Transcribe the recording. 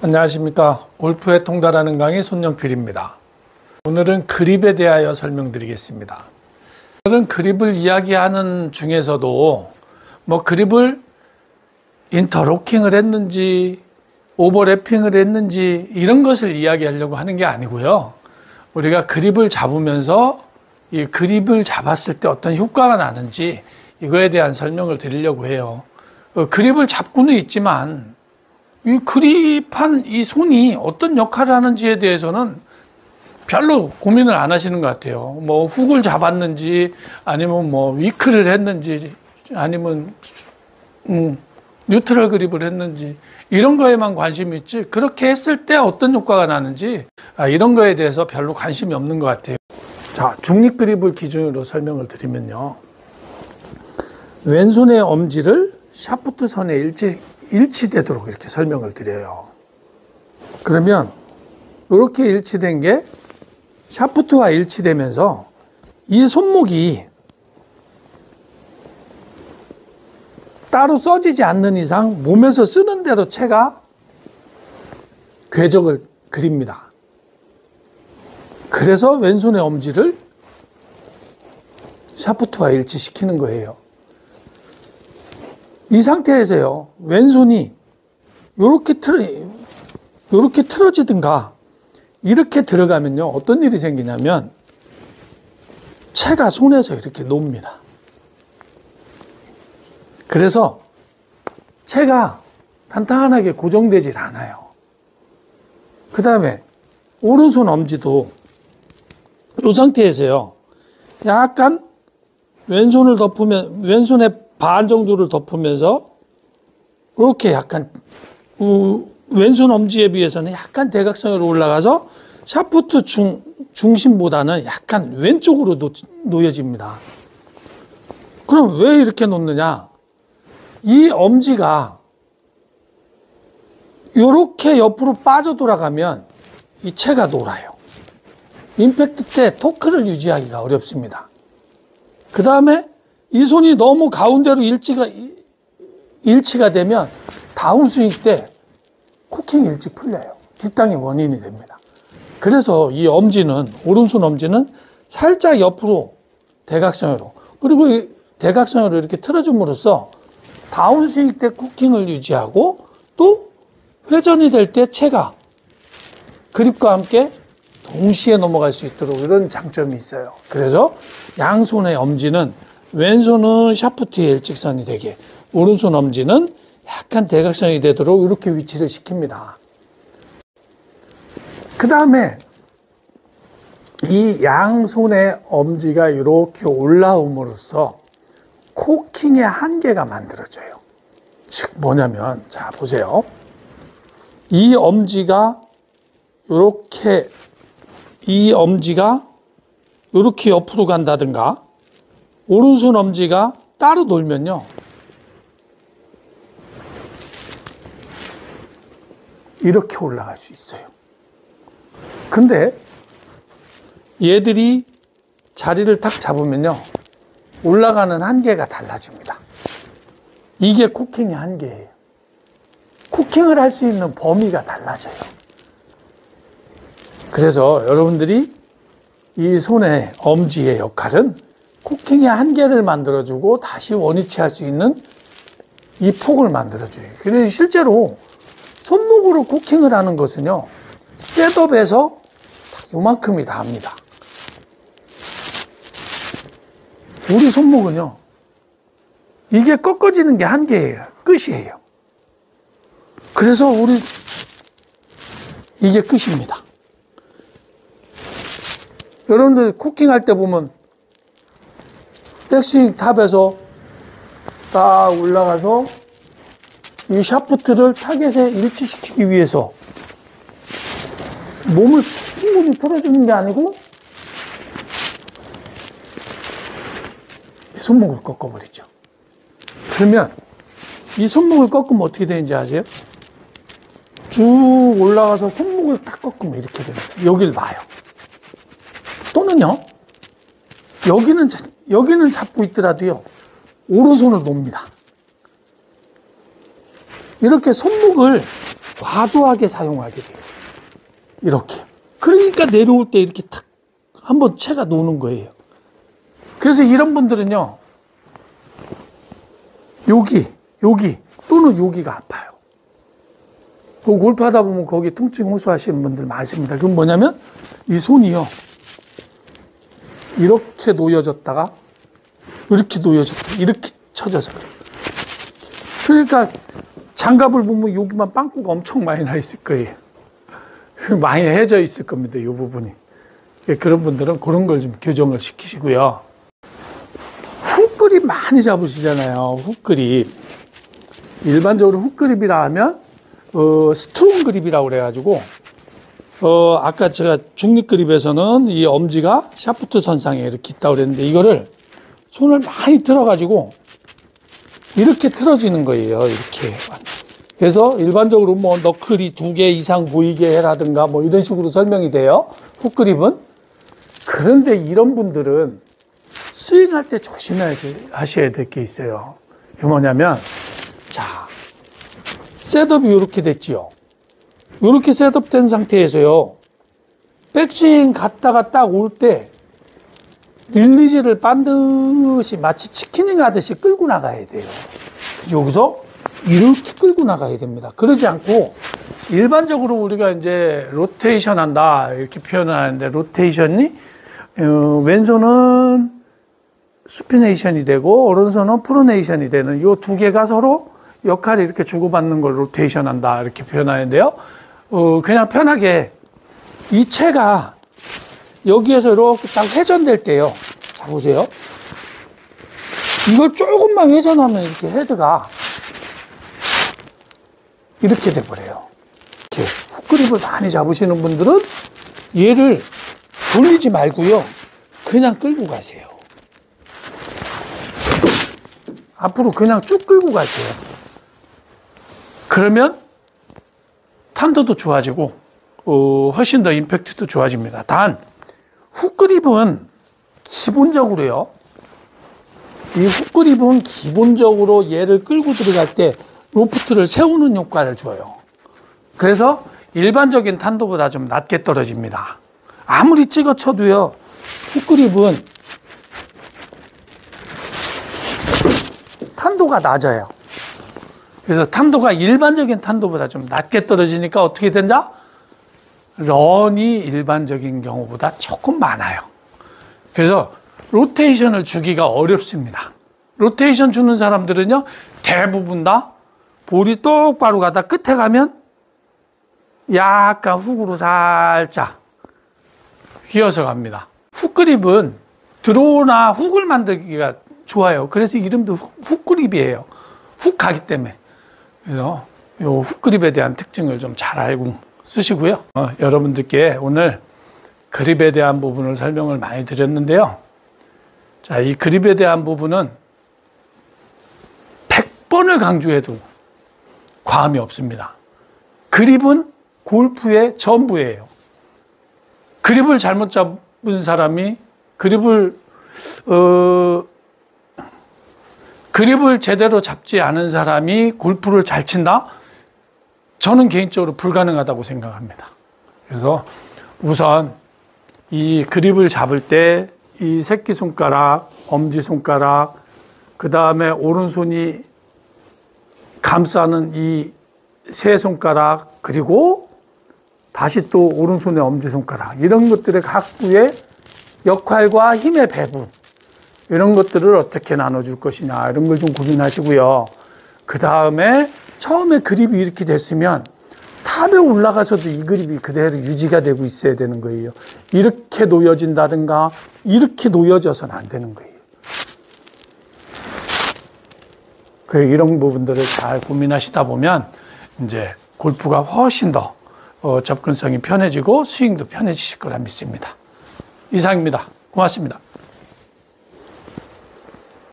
안녕하십니까. 골프에 통달하는 강의 손영필입니다. 오늘은 그립에 대하여 설명드리겠습니다. 오늘은 그립을 이야기하는 중에서도 그립을 인터로킹을 했는지 오버래핑을 했는지 이런 것을 이야기하려고 하는 게 아니고요. 우리가 그립을 잡으면서 이 그립을 잡았을 때 어떤 효과가 나는지 이거에 대한 설명을 드리려고 해요. 그립을 잡고는 있지만 이 그립한 이 손이 어떤 역할을 하는지에 대해서는 별로 고민을 안 하시는 것 같아요. 훅을 잡았는지 아니면 위크를 했는지 아니면 뉴트럴 그립을 했는지 이런 거에만 관심이 있지 그렇게 했을 때 어떤 효과가 나는지 이런 거에 대해서 별로 관심이 없는 것 같아요. 자, 중립 그립을 기준으로 설명을 드리면요. 왼손의 엄지를 샤프트 선에 일치되도록 이렇게 설명을 드려요. 그러면 이렇게 일치된 게 샤프트와 일치되면서 이 손목이 따로 써지지 않는 이상 몸에서 쓰는 대로 채가 궤적을 그립니다. 그래서 왼손의 엄지를 샤프트와 일치시키는 거예요. 이 상태에서요, 왼손이 요렇게 틀어지든가 이렇게 들어가면요, 어떤 일이 생기냐면 채가 손에서 이렇게 놉니다. 그래서 채가 탄탄하게 고정되질 않아요. 그 다음에 오른손 엄지도 이 상태에서요, 약간 왼손을 덮으면, 왼손의 반 정도를 덮으면서 이렇게 약간 왼손 엄지에 비해서는 약간 대각선으로 올라가서 샤프트 중심보다는 약간 왼쪽으로 놓여집니다. 그럼 왜 이렇게 놓느냐? 이 엄지가 이렇게 옆으로 빠져 돌아가면 이 채가 놀아요. 임팩트 때 토크를 유지하기가 어렵습니다. 그 다음에 이 손이 너무 가운데로 일치가 되면 다운스윙 때 코킹이 일찍 풀려요. 뒷땅이 원인이 됩니다. 그래서 이 엄지는, 오른손 엄지는 살짝 옆으로 대각선으로, 그리고 이 대각선으로 이렇게 틀어줌으로써 다운스윙 때 코킹을 유지하고 또 회전이 될 때 채가 그립과 함께 동시에 넘어갈 수 있도록 이런 장점이 있어요. 그래서 양손의 엄지는 왼손은 샤프트에 일직선이 되게, 오른손 엄지는 약간 대각선이 되도록 이렇게 위치를 시킵니다. 그 다음에 이 양손의 엄지가 이렇게 올라옴으로써 코킹의 한계가 만들어져요. 즉 뭐냐면, 자 보세요. 이 엄지가 이렇게 옆으로 간다든가 오른손 엄지가 따로 돌면요, 이렇게 올라갈 수 있어요. 근데 얘들이 자리를 딱 잡으면요, 올라가는 한계가 달라집니다. 이게 코킹의 한계예요. 코킹을 할 수 있는 범위가 달라져요. 그래서 여러분들이 이 손의 엄지의 역할은 코킹의 한계를 만들어주고 다시 원위치할 수 있는 이 폭을 만들어줘요. 그래서 실제로 손목으로 코킹을 하는 것은요, 셋업에서 요만큼이 다 합니다. 우리 손목은요, 이게 꺾어지는 게 한계예요. 끝이에요. 그래서 이게 끝입니다. 여러분들 코킹할 때 보면 백스윙 탑에서 딱 올라가서 이 샤프트를 타겟에 일치시키기 위해서 몸을 충분히 풀어주는 게 아니고 손목을 꺾어버리죠. 그러면 이 손목을 꺾으면 어떻게 되는지 아세요? 쭉 올라가서 손목을 딱 꺾으면 이렇게 됩니다. 여길 봐요. 또는요, 여기는 잡고 있더라도요, 오른손을 놓습니다. 이렇게 손목을 과도하게 사용하게 돼요. 이렇게. 그러니까 내려올 때 이렇게 탁 한번 채가 노는 거예요. 그래서 이런 분들은요, 여기 또는 여기가 아파요. 그 골프하다 보면 거기 통증 호소하시는 분들 많습니다. 그건 뭐냐면 이 손이요, 이렇게 놓여졌다가 이렇게 놓여졌다, 이렇게 쳐져서 그래요. 그러니까 장갑을 보면 여기만 빵꾸가 엄청 많이 나 있을 거예요. 많이 해져 있을 겁니다, 이 부분이. 그런 분들은 그런 걸 좀 교정을 시키시고요. 훅그립 많이 잡으시잖아요. 훅그립. 일반적으로 훅그립이라 하면 스트롱 그립이라고 그래가지고 아까 제가 중립그립에서는 이 엄지가 샤프트 선상에 이렇게 있다고 그랬는데, 이거를 손을 많이 틀어가지고 이렇게 틀어지는 거예요. 이렇게. 그래서 일반적으로 뭐 너클이 2개 이상 보이게 해라든가 뭐 이런 식으로 설명이 돼요. 훅그립은. 그런데 이런 분들은 스윙할 때 조심하셔야 될 게 있어요. 이게 뭐냐면, 자, 셋업이 이렇게 됐지요. 이렇게 셋업된 상태에서요, 백스윙 갔다가 딱 올 때 릴리즈를 반드시 마치 치킨닝 하듯이 끌고 나가야 돼요. 여기서 이렇게 끌고 나가야 됩니다. 그러지 않고 일반적으로 우리가 이제 로테이션 한다 이렇게 표현을 하는데, 로테이션이 왼손은 수피네이션이 되고 오른손은 프로네이션이 되는 이 두 개가 서로 역할을 이렇게 주고받는 걸 로테이션 한다 이렇게 표현하는데요. 그냥 편하게 이 채가 여기에서 이렇게 딱 회전될 때요. 자, 보세요. 이걸 조금만 회전하면 이렇게 헤드가 이렇게 돼버려요. 이렇게 훅그립을 많이 잡으시는 분들은 얘를 돌리지 말고요, 그냥 끌고 가세요. 앞으로 그냥 쭉 끌고 가세요. 그러면 탄도도 좋아지고 훨씬 더 임팩트도 좋아집니다. 단 훅그립은 기본적으로요, 이 훅그립은 기본적으로 얘를 끌고 들어갈 때 로프트를 세우는 효과를 줘요. 그래서 일반적인 탄도보다 좀 낮게 떨어집니다. 아무리 찍어 쳐도요, 훅그립은 탄도가 낮아요. 그래서 탄도가 일반적인 탄도보다 좀 낮게 떨어지니까 어떻게 된다? 런이 일반적인 경우보다 조금 많아요. 그래서 로테이션을 주기가 어렵습니다. 로테이션 주는 사람들은요, 대부분 다 볼이 똑바로 가다 끝에 가면 약간 훅으로 살짝 휘어서 갑니다. 훅그립은 드로우나 훅을 만들기가 좋아요. 그래서 이름도 훅그립이에요. 훅 가기 때문에. 그래서 이 훅그립에 대한 특징을 좀 잘 알고 쓰시고요. 여러분들께 오늘 그립에 대한 부분을 설명을 많이 드렸는데요. 자, 이 그립에 대한 부분은 100번을 강조해도 과함이 없습니다. 그립은 골프의 전부예요. 그립을 잘못 잡은 사람이 그립을 제대로 잡지 않은 사람이 골프를 잘 친다? 저는 개인적으로 불가능하다고 생각합니다. 그래서 우선 이 그립을 잡을 때 이 새끼손가락, 엄지손가락, 그 다음에 오른손이 감싸는 이 세 손가락, 그리고 다시 또 오른손의 엄지손가락, 이런 것들의 각구의 역할과 힘의 배분, 이런 것들을 어떻게 나눠줄 것이냐, 이런 걸 좀 고민하시고요. 그 다음에 처음에 그립이 이렇게 됐으면 탑에 올라가서도 이 그립이 그대로 유지가 되고 있어야 되는 거예요. 이렇게 놓여진다든가 이렇게 놓여져서는 안 되는 거예요. 이런 부분들을 잘 고민하시다 보면 이제 골프가 훨씬 더 접근성이 편해지고 스윙도 편해지실 거라 믿습니다. 이상입니다. 고맙습니다.